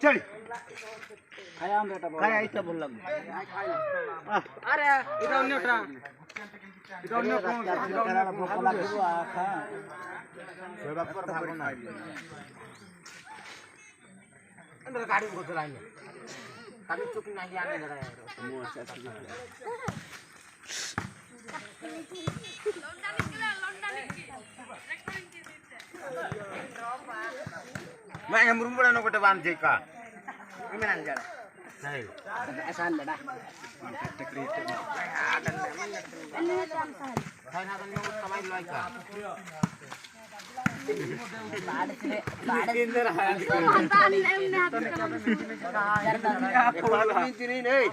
चल खाया हम बेटा खाया ऐसा बोल लग अरे इधर अन्य उठा इधर अन्य कौन इधर भूख लगी आ खा सेवा पर भागो ना अंदर गाड़ी को चलाएंगे गाड़ी चुप नहीं आने लगा यार मुंह से मैं हम रूम बना कोटे बांध दे का मैं ना जा नहीं ऐसा लड़ा टकरी खाना तो नहीं कमाई लाई का इंदर है नहीं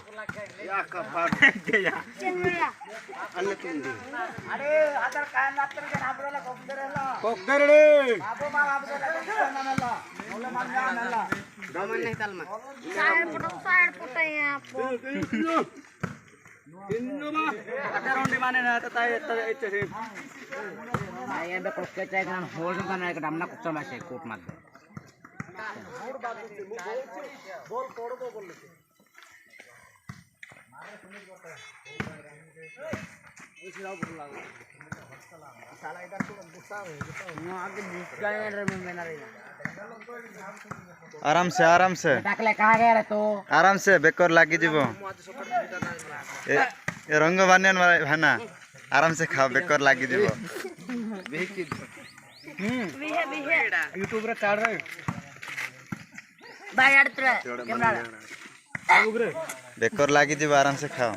या कपाट दे या अन्न तुम दे अरे आदर काय नातर के नाबरला कोकदर रे बाबू मा बाबूला कोकदरला ओले मान जानला दमन नहीं तलमा साइड पुटे आपको इन्नो मा अटर रोंडी माने ना तता इच्छे आये बे कोके चाय kan होल kan एक डामना कुछ मासे कोट मत बोल बात से बोल तोड़ दो बोल मारे सुनिल करता है इस लाओ बोल लागो साला इधर तो गुस्सा है नो आगे गुस्सा है में बना रही आराम से टाकले कहां गया रे तो आराम से बेकर लागी जीवो ए रंग बानियन भाना आराम से खाओ बेकर लागी जीवो यूट्यूब रे चाड़ रे भाई आड़त्र कैमरा बेकर लागी जीवो आराम से खाओ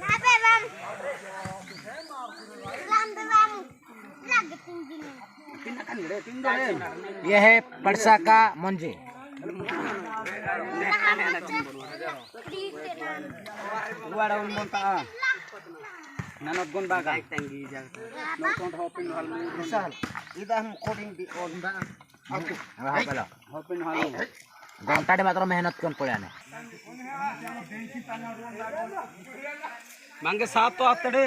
ये है परसा का मंजे ननद गुण बागा टंगी जा नोट होपिन हॉल में विशाल इदा हम कोडिंग दी ऑन बा हां बला होपिन हॉल घंटा डे मात्र मेहनत कोन पड़ाने मांगे साथ तो आतड़े